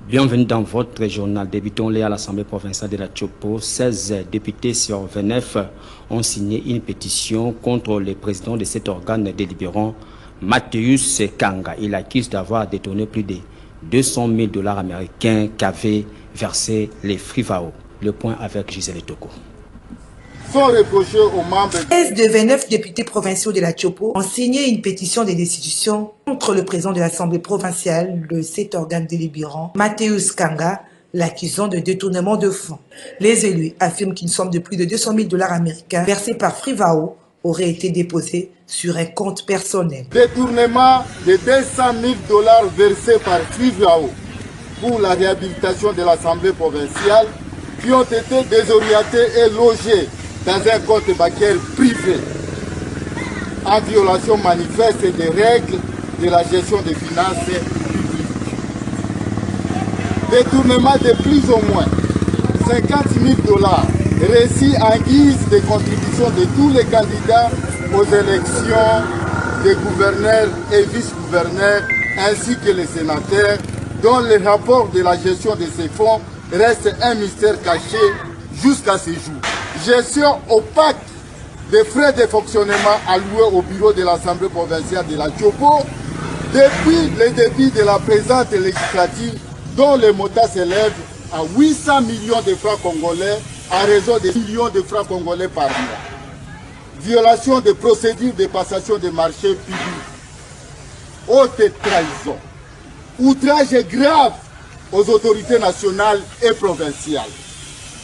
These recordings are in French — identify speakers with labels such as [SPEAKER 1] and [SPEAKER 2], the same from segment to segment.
[SPEAKER 1] Bienvenue dans votre journal. Débutons-les à l'Assemblée provinciale de la Tchopo. 16 députés sur 29 ont signé une pétition contre le président de cet organe délibérant, Mathéus Kanga. Il accuse d'avoir détourné plus de 200 000 $ américains qu'avaient versé les Frivao. Le point avec Gisèle Toko.
[SPEAKER 2] Sont reprochés aux membres.
[SPEAKER 3] 16 de 29 députés provinciaux de la Tchopo ont signé une pétition de destitution contre le président de l'Assemblée provinciale de cet organe délibérant, Mathéus Kanga, l'accusant de détournement de fonds. Les élus affirment qu'une somme de plus de 200 000 $ américains versée par Frivao aurait été déposée sur un compte personnel.
[SPEAKER 2] Détournement de 200 000 $ versés par Frivao pour la réhabilitation de l'Assemblée provinciale qui ont été désorientés et logés dans un compte bancaire privé, en violation manifeste des règles de la gestion des finances publiques. Détournement de plus ou moins 50 000 $ reçus en guise de contribution de tous les candidats aux élections des gouverneurs et vice-gouverneurs ainsi que les sénateurs, dont le rapport de la gestion de ces fonds reste un mystère caché jusqu'à ce jour. Gestion opaque des frais de fonctionnement alloués au bureau de l'Assemblée provinciale de la Tchopo depuis le début de la présente législative, dont le montant s'élève à 800 millions de francs congolais à raison de millions de francs congolais par mois. Violation des procédures de passation des marchés publics, haute trahison, outrage grave aux autorités nationales et provinciales.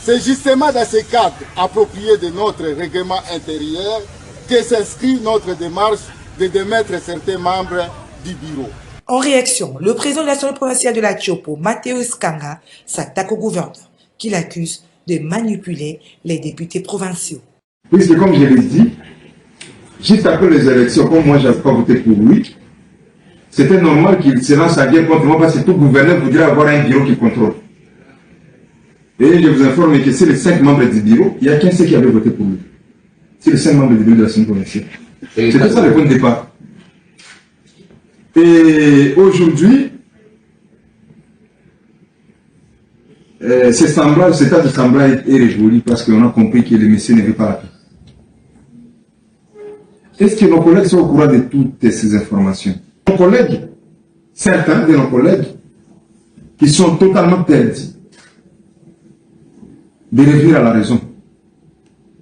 [SPEAKER 2] C'est justement dans ce cadre approprié de notre règlement intérieur que s'inscrit notre démarche de démettre certains membres du bureau.
[SPEAKER 3] En réaction, le président de l'Assemblée provinciale de la Tchopo, Mathéus Kanga, s'attaque au gouverneur, qui l'accuse de manipuler les députés provinciaux.
[SPEAKER 4] Puisque comme je l'ai dit, juste après les élections, comme moi je n'avais pas voté pour lui, c'était normal qu'il se lance à guerre contre moi parce que tout gouverneur voudrait avoir un bureau qui contrôle. Et je vous informe que c'est les 5 membres du bureau, il n'y a qu'un seul qui avait voté pour lui. C'est les 5 membres du bureau de l'Assemblée provinciale. C'était ça le point de départ. Et aujourd'hui, cet état de semblage est révolu parce qu'on a compris que le monsieur n'avait pas la paix. Est-ce que nos collègues sont au courant de toutes ces informations? Nos collègues, certains de nos collègues, qui sont totalement perdus, de revenir à la raison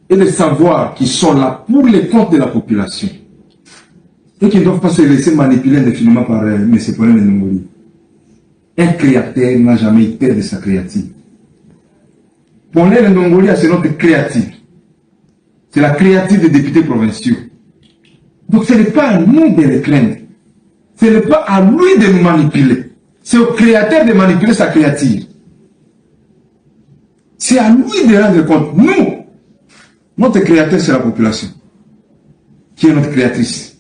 [SPEAKER 4] et de savoir qu'ils sont là pour les comptes de la population et qu'ils ne doivent pas se laisser manipuler indéfiniment par M. Paulin Ndongoli. Un créateur n'a jamais été de sa créative. Paulin Ndongoli a ce nom de créative. C'est la créative des députés provinciaux. Donc ce n'est pas à nous de les craindre. Ce n'est pas à lui de nous manipuler. C'est au créateur de manipuler sa créative. C'est à lui de rendre compte. Nous, notre créateur, c'est la population, qui est notre créatrice.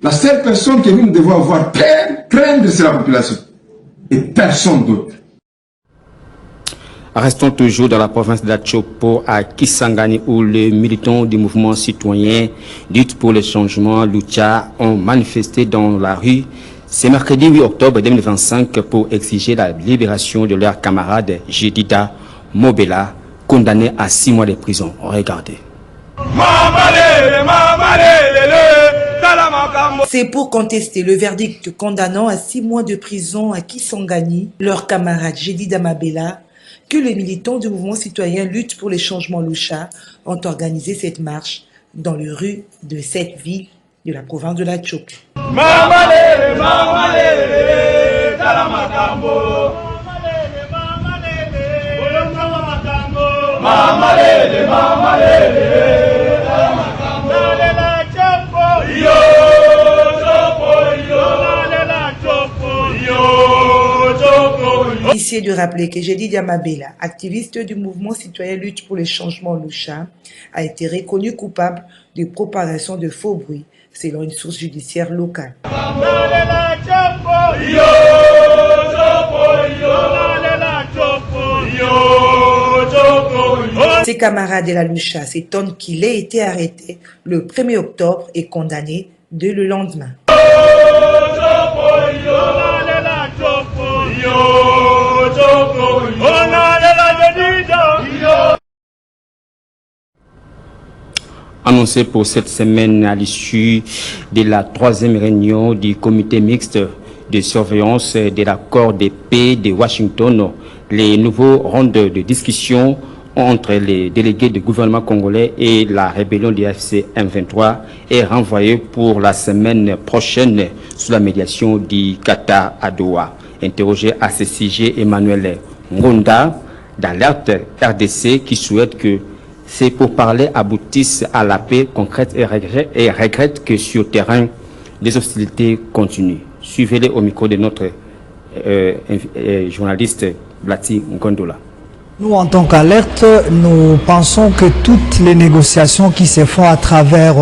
[SPEAKER 4] La seule personne que nous devons avoir craindre, c'est la population. Et personne d'autre.
[SPEAKER 1] Restons toujours dans la province de la Tchopo, à Kisangani, où les militants du mouvement citoyen Lutte pour le changement, Lucha, ont manifesté dans la rue ce mercredi 8 octobre 2025 pour exiger la libération de leur camarade Jedida Mobela, condamné à 6 mois de prison. Regardez.
[SPEAKER 3] C'est pour contester le verdict condamnant à 6 mois de prison à Kisangani, leur camarade Jedida Mobela, que les militants du mouvement citoyen Lutte pour les changements Lucha ont organisé cette marche dans les rues de cette ville de la province de la Tchopo. Ici de rappeler que Jedida Mobela, activiste du mouvement citoyen Lutte pour les changements Lucha, a été reconnu coupable de propagation de faux bruits selon une source judiciaire locale. Ses camarades de la Lucha s'étonnent qu'il ait été arrêté le 1er octobre et condamné dès le lendemain.
[SPEAKER 1] Annoncé pour cette semaine à l'issue de la 3e réunion du comité mixte de surveillance de l'accord de paix de Washington, les nouveaux rounds de discussion entre les délégués du gouvernement congolais et la rébellion du FC M23 est renvoyé pour la semaine prochaine sous la médiation du Qatar à Doha. Interrogé à ce sujet, Emmanuel Ngonda d'Alerte RDC qui souhaite que ces pourparlers aboutissent à la paix concrète et regrette que sur le terrain, des hostilités continuent. Suivez-les au micro de notre journaliste Blati Ngondola.
[SPEAKER 5] Nous, en tant qu'Alerte, nous pensons que toutes les négociations qui se font à travers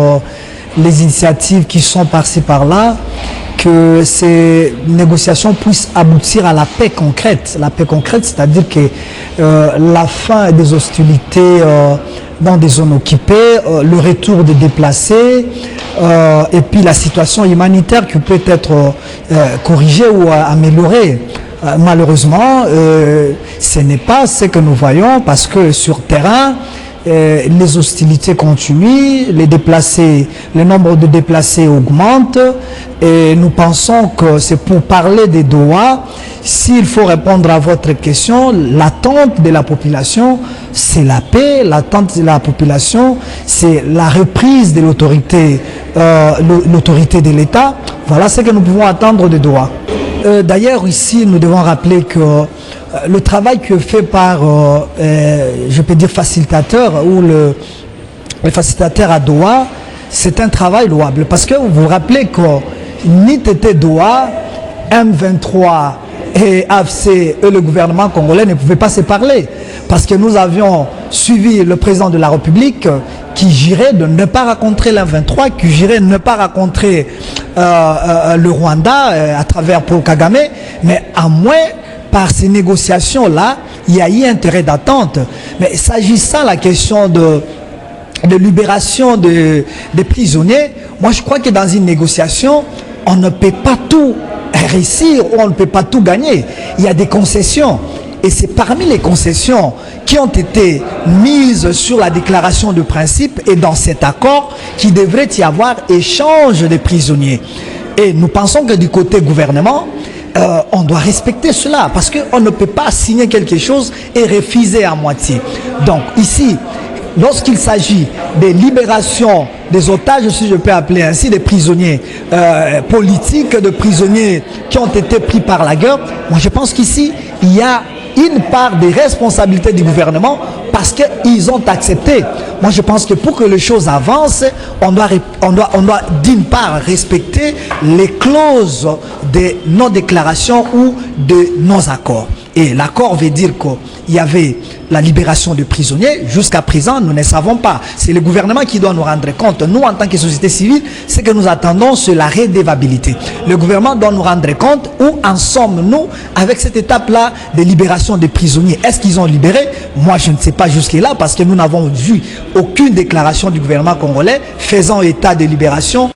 [SPEAKER 5] les initiatives qui sont par-ci par-là, que ces négociations puissent aboutir à la paix concrète. La paix concrète, c'est-à-dire que la fin des hostilités dans des zones occupées, le retour des déplacés, et puis la situation humanitaire qui peut être corrigée ou améliorée. Malheureusement, ce n'est pas ce que nous voyons parce que sur terrain, les hostilités continuent, le nombre de déplacés augmente et nous pensons que c'est pour parler des Doha. S'il faut répondre à votre question, l'attente de la population, c'est la paix. L'attente de la population, c'est la reprise de l'autorité de l'État. Voilà ce que nous pouvons attendre de Doha. D'ailleurs, ici, nous devons rappeler que le travail que fait par, je peux dire, facilitateur ou le facilitateur à Doha, c'est un travail louable. Parce que vous vous rappelez que NITT Doha, M23 et AFC et le gouvernement congolais ne pouvaient pas se parler. Parce que nous avions suivi le président de la République qui jurait de ne pas rencontrer l'M23, qui jurait de ne pas rencontrer le Rwanda à travers Paul Kagame, mais à moins par ces négociations-là, il y a eu intérêt d'attente. Mais s'agissant de la question de libération des prisonniers, moi je crois que dans une négociation, on ne peut pas tout réussir ou on ne peut pas tout gagner. Il y a des concessions. Et c'est parmi les concessions qui ont été mises sur la déclaration de principe et dans cet accord qu'il devrait y avoir échange des prisonniers. Et nous pensons que du côté gouvernement, on doit respecter cela parce qu'on ne peut pas signer quelque chose et refuser à moitié. Donc ici, lorsqu'il s'agit des libérations des otages, si je peux appeler ainsi, des prisonniers politiques, de prisonniers qui ont été pris par la guerre, moi je pense qu'ici, il y a une part des responsabilités du gouvernement parce qu'ils ont accepté. Moi, je pense que pour que les choses avancent, on doit d'une part respecter les clauses de nos déclarations ou de nos accords. Et l'accord veut dire qu'il y avait la libération de prisonniers. Jusqu'à présent, nous ne savons pas. C'est le gouvernement qui doit nous rendre compte. Nous, en tant que société civile, ce que nous attendons, c'est la redevabilité. Le gouvernement doit nous rendre compte où en sommes-nous avec cette étape-là de libération des prisonniers. Est-ce qu'ils ont libéré? Moi, je ne sais pas jusque-là parce que nous n'avons vu aucune déclaration du gouvernement congolais faisant état de libération.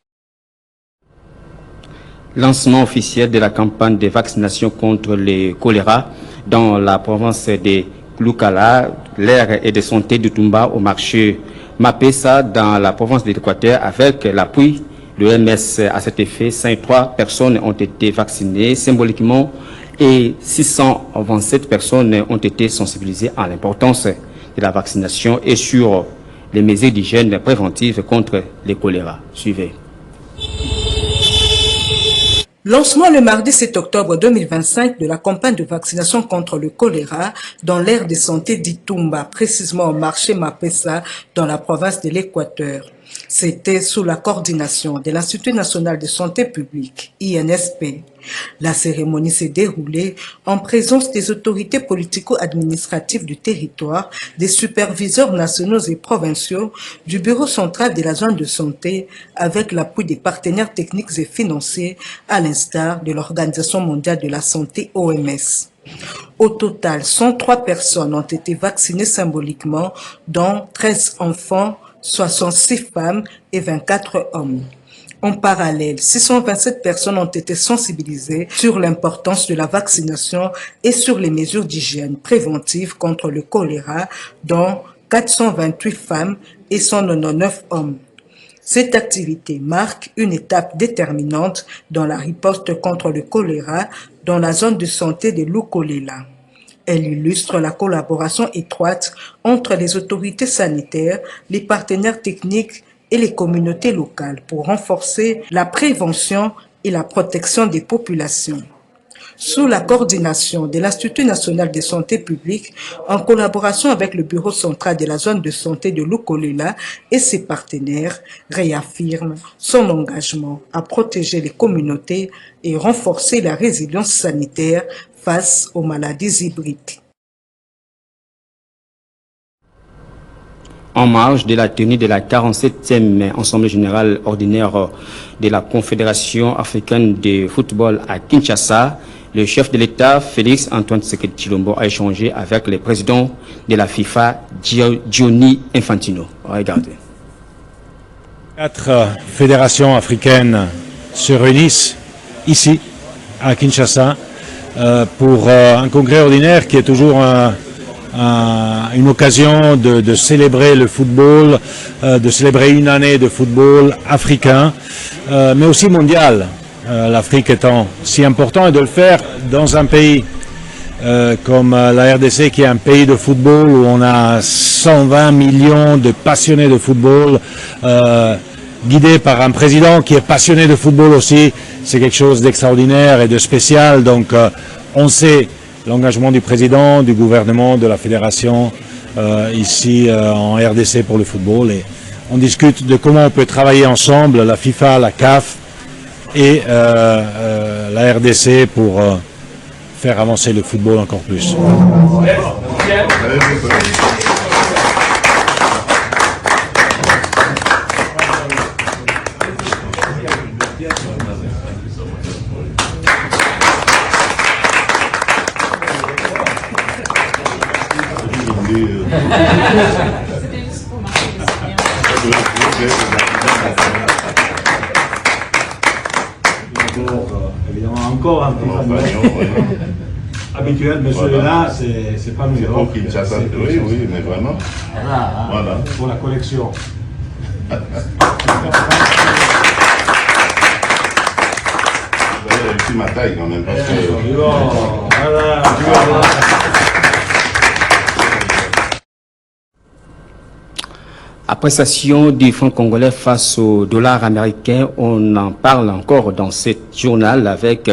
[SPEAKER 1] Lancement officiel de la campagne de vaccination contre le choléra dans la province de Lukala, l'aire et de santé de Tumba au marché Mapesa dans la province de l'Équateur avec l'appui de l'OMS. À cet effet, 53 personnes ont été vaccinées symboliquement et 627 personnes ont été sensibilisées à l'importance de la vaccination et sur les mesures d'hygiène préventives contre le choléra. Suivez.
[SPEAKER 3] Lancement le mardi 7 octobre 2025 de la campagne de vaccination contre le choléra dans l'aire de santé d'Itumba, précisément au marché Mapesa dans la province de l'Équateur. C'était sous la coordination de l'Institut national de santé publique, INSP. La cérémonie s'est déroulée en présence des autorités politico-administratives du territoire, des superviseurs nationaux et provinciaux, du bureau central de la zone de santé, avec l'appui des partenaires techniques et financiers, à l'instar de l'Organisation mondiale de la santé OMS. Au total, 103 personnes ont été vaccinées symboliquement, dont 13 enfants, 66 femmes et 24 hommes. En parallèle, 627 personnes ont été sensibilisées sur l'importance de la vaccination et sur les mesures d'hygiène préventive contre le choléra, dont 428 femmes et 199 hommes. Cette activité marque une étape déterminante dans la riposte contre le choléra dans la zone de santé de Lukolela. Elle illustre la collaboration étroite entre les autorités sanitaires, les partenaires techniques et les communautés locales pour renforcer la prévention et la protection des populations. Sous la coordination de l'Institut national de santé publique, en collaboration avec le bureau central de la zone de santé de Lukolela et ses partenaires, réaffirme son engagement à protéger les communautés et renforcer la résilience sanitaire face aux maladies hybrides.
[SPEAKER 1] En marge de la tenue de la 47e Assemblée générale ordinaire de la Confédération africaine de football à Kinshasa, le chef de l'État, Félix Antoine Tshisekedi Tshilombo, a échangé avec le président de la FIFA, Gianni Infantino. Regardez.
[SPEAKER 6] 4 fédérations africaines se réunissent ici, à Kinshasa, pour un congrès ordinaire qui est toujours une occasion de célébrer le football, de célébrer une année de football africain, mais aussi mondial. L'Afrique étant si important, et de le faire dans un pays comme la RDC, qui est un pays de football où on a 120 millions de passionnés de football, guidé par un président qui est passionné de football aussi. C'est quelque chose d'extraordinaire et de spécial. Donc on sait l'engagement du président, du gouvernement, de la fédération ici en RDC pour le football, et on discute de comment on peut travailler ensemble, la FIFA, la CAF et la RDC pour faire avancer le football encore plus.
[SPEAKER 7] Évidemment, encore un petit habituel, mais celui-là, c'est pas mieux.
[SPEAKER 2] Oui, oui, mais vraiment.
[SPEAKER 7] Voilà. Pour la collection.
[SPEAKER 2] Vous avez réussi ma taille quand même. Parce que...
[SPEAKER 7] Voilà.
[SPEAKER 1] Appréciation du franc congolais face au dollar américain, on en parle encore dans ce journal avec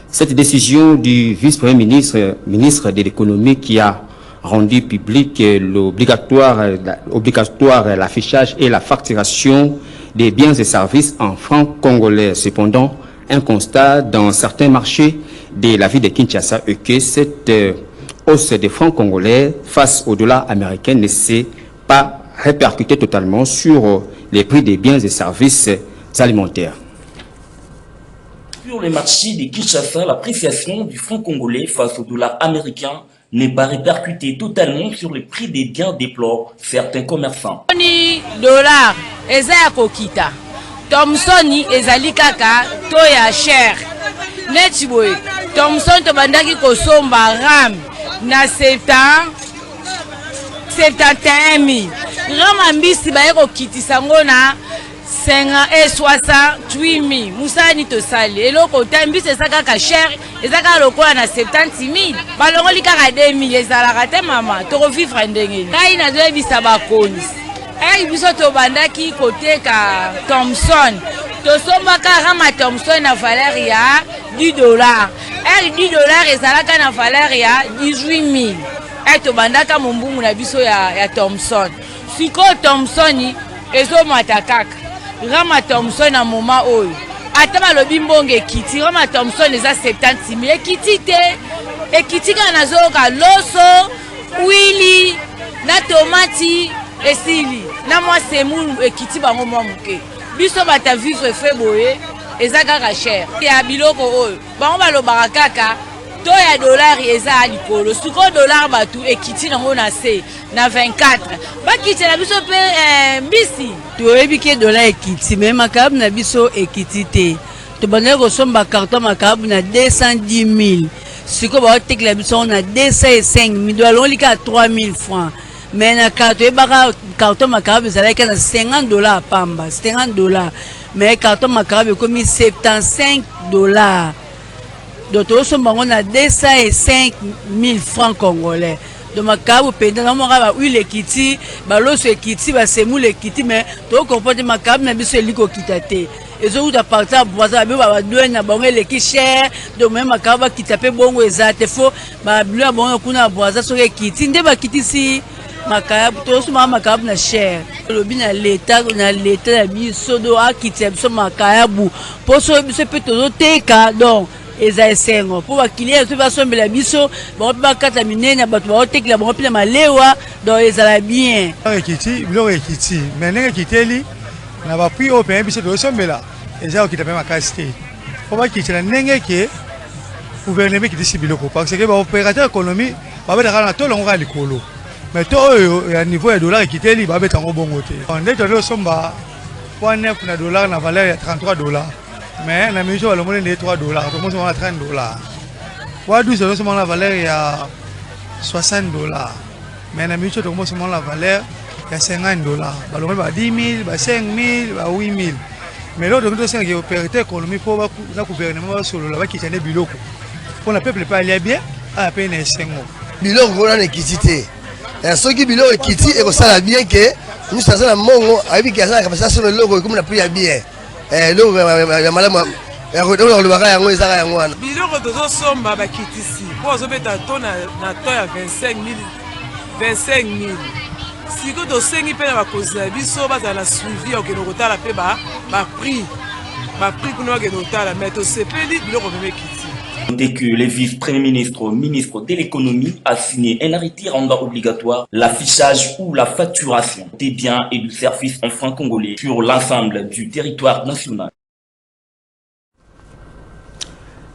[SPEAKER 1] cette décision du vice-premier ministre de l'économie qui a rendu public l'obligatoire l'affichage et la facturation des biens et services en francs congolais. Cependant, un constat dans certains marchés de la ville de Kinshasa est que cette hausse des francs congolais face au dollar américain ne s'est pas répercuté totalement sur les prix des biens et services alimentaires.
[SPEAKER 8] Sur les marchés de Kinshasa, l'appréciation du franc congolais face au dollar américain n'est pas répercutée totalement sur les prix des biens, déplorent certains commerçants.
[SPEAKER 9] Dollar, ezaya kokita. Thomson ezali kaka to ya cher. Netboy, Thomson to bandaki kosomba ram na 71 000. Rama mbisi baye kokitisa ngo na 68 000. Musani to sali eloko tambisi esaka ka cher ezaka lokola na 70 000. Balongoli kaka 2 000 ezalaka te mama to vivre ndenge ngai na zo bisa bakoni. Biso to bandaki koteka Thomson to somba ka Rama Thomson na valeur ya $10. $10 ezalaka na valeur ya 18 000. To bandaka mombungu na biso ya Thomson. Siko Thomson ezo matakaka. Rama Thomson na moma oyo. Ataba lobi mbonge kiti Rama Thomson eza 70 000 ekiti te. Ekitika na zoka loso, wili, na tomati esili. Na mwa semu ekiti bango mwa muke. Biso bata vivre feboye eza kaka cher. Ya biloko oyo. Bango balobaka kaka to ya dollar eza likolo suko dollar batu ekiti nango na se na 24 bakiti na biso pe mbisi
[SPEAKER 10] toyebi ke dollar ekiti mais makabu na biso ekiti te to bana ko somba carton makabu na 210 000 siko ba tekla biso na 205 000 dollars olika 3 000 francs mais na carton makabu zalaka na 50 dollars pamba 50 dollars mais carton makabu komi 75 dollars. Donc, nous sommes à 205 000 francs congolais. Donc, ma cabo pendant la mort, oui, les kiti, l'eau se kiti, c'est mou les kiti, mais tout comporte ma cabo n'a pas se lico kitate. Et je vous appartiens à boire, à douane, à boire les qui cher, donc même ma cabo qui tape bon ou exact, faux, ma bleu à bon, qu'on a boire, ça serait kiti, n'est pas kiti si. Ma cabo, tout ce ma cabo n'a cher. Le bin à l'état, on a l'état, la vie, sodo, à kiti, ma cabo, pour ce peut tout teka, donc. Ezaesengo pour bakilia to basombela biso ba bakata minene bato ba otekela ba opila malewa do ezala bien
[SPEAKER 11] ekiti bilo ekiti menenge kiteli na ba puis open biso to sombela eza okita pe makasti pour bakitela nenge ke gouvernement qui décide biloko parce que ba opérateur économique ba beta na to longo ka likolo mais to ya niveau ya dollar kiteli ba beta ngo bongo te on est to somba 0.9 na dollar na valeur ya 33 dollars. Mais la mission, le monnaie de 3 dollars, tout le monde a 30 dollars. Quoi, 12 dollars, la valeur il y a 60 dollars. Mais la mission, tout le monde a la valeur il y a 50 dollars. Le monde a 10 000, 5 000, 8 000. Mais l'autre, c'est que l'opérateur économique pour le gouvernement sur le qui tient des bulots. Pour le peuple pas aller bien, à peine 5 mois.
[SPEAKER 12] Bilok voilà l'équité. Et ceux qui bilok équité et ça bien que nous sommes à Mongo avec qui a la capacité sur le logo comme la pluie bien. Biloko
[SPEAKER 13] tozosomba bakitisi po azobeta to na to ya 25 000 siko tosengi mpe na bakonzi na biso bazala na suivi okende kotala mpe baprix kuna bakende kotala mais tosepeli biloko meme ekiti.
[SPEAKER 8] Dès que le vice-premier ministre de l'économie a signé un arrêté rendant obligatoire l'affichage ou la facturation des biens et du service en francs congolais sur l'ensemble du territoire national.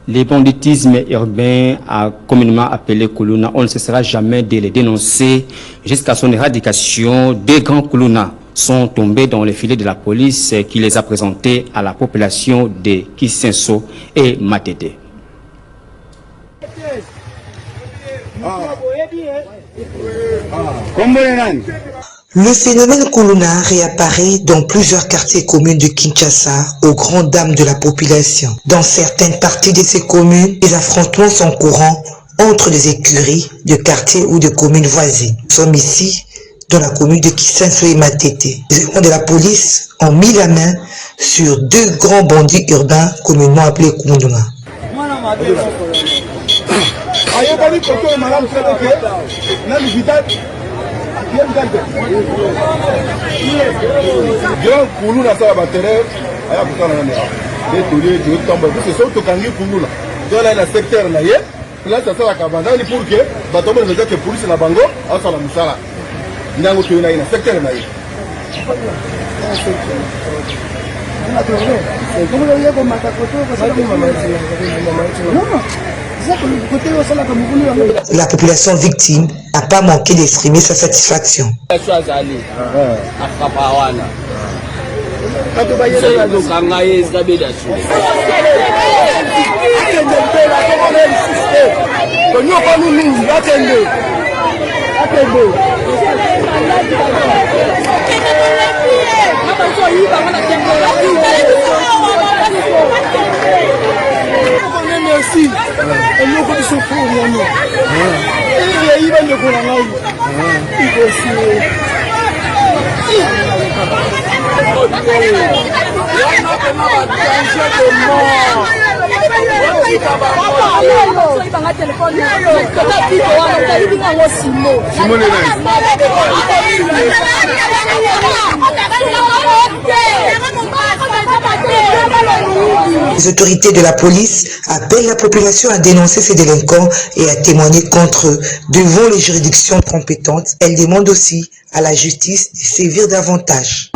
[SPEAKER 1] Les banditismes urbains, communément appelés Kuluna, on ne cessera jamais de les dénoncer jusqu'à son éradication. Des grands Kuluna sont tombés dans les filets de la police qui les a présentés à la population de Kisenso et Matete.
[SPEAKER 3] Le phénomène Kuluna réapparaît dans plusieurs quartiers communes de Kinshasa aux grandes dames de la population. Dans certaines parties de ces communes, les affrontements sont courants entre les écuries de quartiers ou de communes voisines. Nous sommes ici dans la commune de Kisenso et Matete. Les éléments de la police ont mis la main sur deux grands bandits urbains communément appelés Kuluna.
[SPEAKER 2] Grand Kuluna ça va terre aya kutana na de tuli tu tombe c'est ça to kangi Kuluna dans la secteur na ye là ça la kabandani pour que ba tombe le que police na bango asa la musala ndango tu na secteur na ye
[SPEAKER 3] La population victime n'a pas manqué d'exprimer sa satisfaction.
[SPEAKER 2] Merci. Et nous connaissons pour nous. Et il va nous connaître.
[SPEAKER 3] Les autorités de la police appellent la population à dénoncer ces délinquants et à témoigner contre eux devant les juridictions compétentes. Elles demandent aussi à la justice de sévir davantage.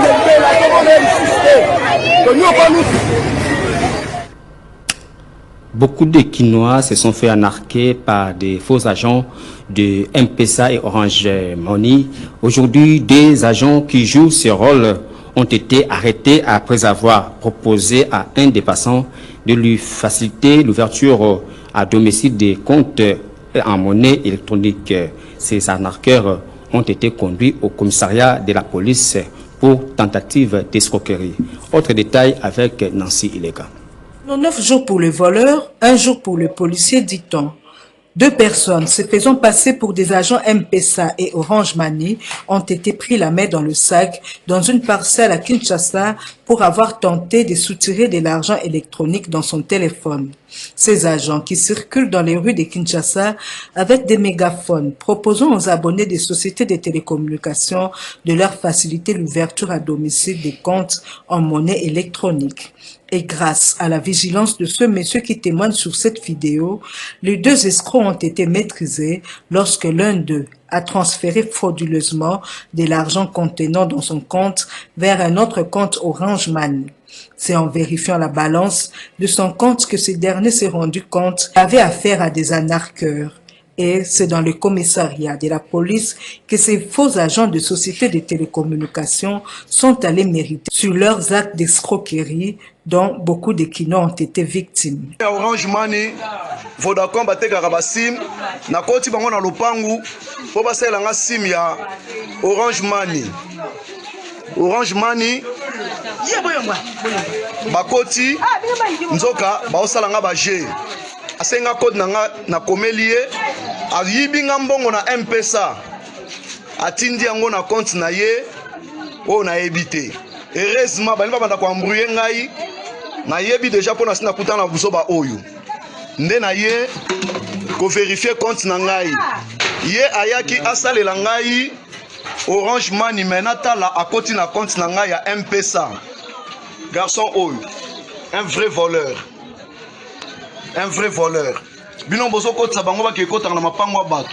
[SPEAKER 1] Beaucoup de Quinois se sont fait arnaquer par des faux agents de M-Pesa et Orange Money. Aujourd'hui, des agents qui jouent ce rôle ont été arrêtés après avoir proposé à un des passants de lui faciliter l'ouverture à domicile des comptes en monnaie électronique. Ces arnaqueurs ont été conduits au commissariat de la police pour tentative d'escroquerie. Autre détail avec Nancy Ilega.
[SPEAKER 3] 9 jours pour le voleur, 1 jour pour le policier, dit-on. 2 personnes se faisant passer pour des agents M-Pesa et Orange Money ont été pris la main dans le sac dans une parcelle à Kinshasa pour avoir tenté de soutirer de l'argent électronique dans son téléphone. Ces agents qui circulent dans les rues de Kinshasa avec des mégaphones proposant aux abonnés des sociétés de télécommunications de leur faciliter l'ouverture à domicile des comptes en monnaie électronique. Et grâce à la vigilance de ce monsieur qui témoigne sur cette vidéo, les 2 escrocs ont été maîtrisés lorsque l'un d'eux a transféré frauduleusement de l'argent contenant dans son compte vers un autre compte Orange Money. C'est en vérifiant la balance de son compte que ce dernier s'est rendu compte qu'il avait affaire à des arnaqueurs. Et c'est dans le commissariat de la police que ces faux agents de sociétés de télécommunications sont allés mériter sur leurs actes d'escroquerie dont beaucoup de Quinois ont été victimes.
[SPEAKER 14] Orange Money, Vodacom batekaka ba sim, na koti bango na lopangu, po basela nga sim ya Orange Money. Orange Money, bakoti, nzoka, baosala nga ba G. Asenga code na komelie, ayibi nga mbongo na M-Pesa, atindi yango na compte na ye, o na ebite. Heureusement, bali banda ko embrouiller ngai, na yebi déjà pour na sina kutana buso ba oyo. Nde na ye ko vérifier compte na ngai. Ye ayaki asalela ngai Orange Money menata la akoti na compte na ngai ya M-Pesa. Garçon oyo, un vrai voleur. Un vrai voleur. Bino bozo kota bango ba ke kota na mapango bato.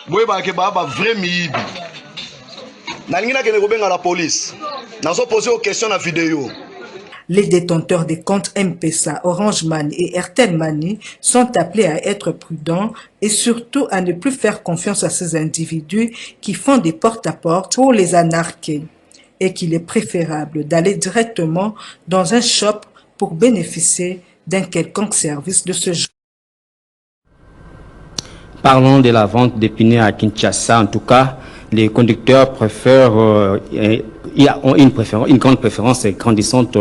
[SPEAKER 14] Boye ba ke ba vrai miyibi. Na ngina ke ne kobenga la police. Na so poser aux questions na vidéo.
[SPEAKER 3] Les détenteurs des comptes M-Pesa, Orange Money et Airtel Money sont appelés à être prudents et surtout à ne plus faire confiance à ces individus qui font des porte-à-porte pour les arnaquer et qu'il est préférable d'aller directement dans un shop pour bénéficier d'un quelconque service de ce genre.
[SPEAKER 1] Parlons de la vente d'épinards à Kinshasa. En tout cas, les conducteurs préfèrent, ont une grande préférence grandissante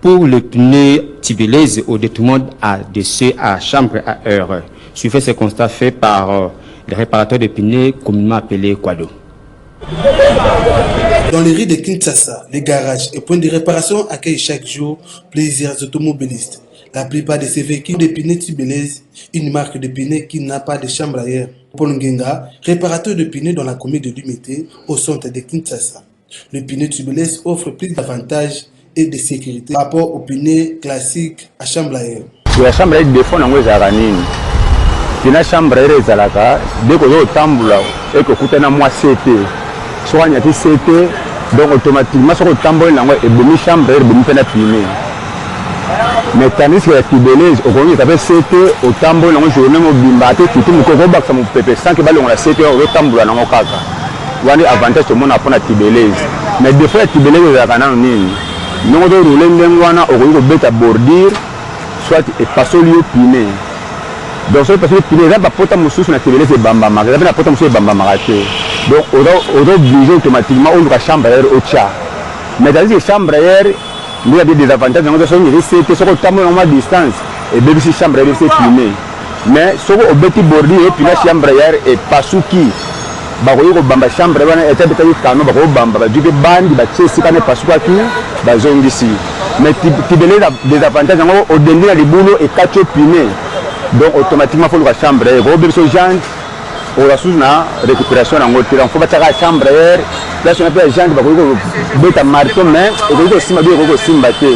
[SPEAKER 1] pour le pneu tibélaise au détriment de ceux à chambre à heure. Suivez ce constat fait par les réparateurs de pneus communément appelés Quado.
[SPEAKER 15] Dans les rues de Kinshasa, les garages et points de réparation accueillent chaque jour plusieurs automobilistes. La plupart de ces véhicules de pneus tibélaise, une marque de pneus qui n'a pas de chambre à air. Paul Ngenga, réparateur de pneus dans la commune de Lumité, au centre de Kinshasa. Le pneu tibélaise offre plus d'avantages et de sécurité par rapport aux pneus classiques à chambre à air.
[SPEAKER 16] La chambre à air défaut n'a pas de la chambre à air, dès que vous tambula et que vous avez un CT, soit il y a un CT, donc automatiquement, si vous tambula, vous avez une chambre à air, vous avez un pneu. Mais tandis que la tibélaise, au premier état CT, au tambour, on joue même au bimbaté, qui tout le monde va comme pépé, sans que ballon la CT, au tambour, on a un cas. On a avantage tout le monde apprend la tibélaise. Mais des fois la tibélaise est à canal nil. Nous devons rouler l'engouana au lieu de bête à bordure, soit et passer au lieu piné. Donc ça parce que piné, là, pas porter mon sous sur la tibélaise et bamba marqué, là, pas porter mon sous et bamba marqué. Donc on doit obliger automatiquement au chambre à air au tcha. Mais dans les chambres à air, il y a des avantages, donc c'est que à distance et bien si chambre est filmée. Mais si on petit bordure et puis la chambre est pas sous qui, bah on bamba chambre est était petit canon, bah on bamba du bandi, bah c'est si pas sous qui, bah zone ici. Mais tu des avantages, au dernier les boulots et quatre pinés. Donc automatiquement faut la chambre est gros besoin gens, on la sous na récupération en haute, il faut pas la chambre place on appelle gens ba ko beta marteau mais et ko simba ko simba te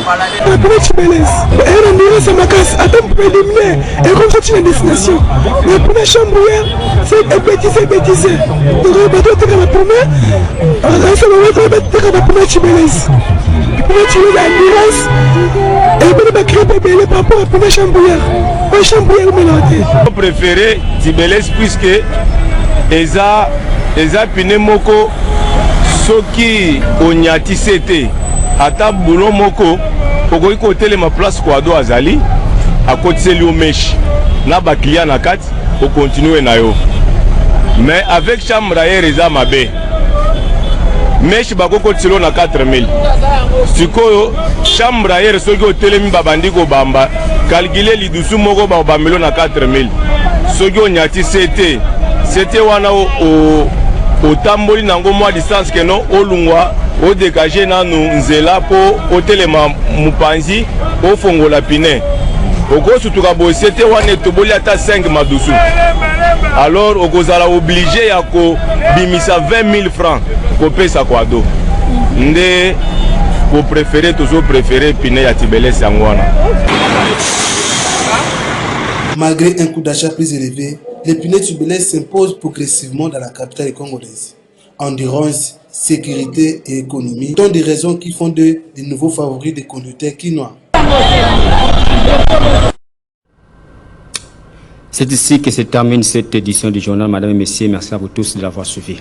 [SPEAKER 17] pour Tibélès et on ça makas attends pour éliminer et comme ça tu la destination mais pour la chambre hier c'est bêtise donc on va te la première ça va te la première Tibélès pour tu la ambulance et pour ba créer bébé par rapport à la chambre hier pas chambre hier mélangé
[SPEAKER 18] préféré Tibélès puisque eza pine moko soki onyatisi te ata boulon moko okoki kotelema place kwado azali akotiseli yo meshi na baklia na kati okontinue na yo mais avec chambre ayer eza mabe meshi bakokotiseli yo na 4000 sikoyo chambre ayer soki otelemi babandi kobamba kalkile lidusu moko babambelo na 4000 soki onyatisi te c'était wana otamboli nango mwa distance keno olungwa odégager nanu nzela po otelema mupanzi ofongola pine okosutuka boye c'était wana etoboli ata 5 madusu alors okozala obligé ya kobimisa 20 000 francs kopesa kwado nde kopréféré tozopréféré pine ya Tibélès yango wana.
[SPEAKER 15] Malgré un coût d'achat plus élevé, les pneus Tibélès s'imposent progressivement dans la capitale congolaise. Endurance, sécurité et économie sont des raisons qui font de nouveaux favoris des conducteurs quinois.
[SPEAKER 1] C'est ici que se termine cette édition du journal. Madame et messieurs, merci à vous tous de l'avoir suivi.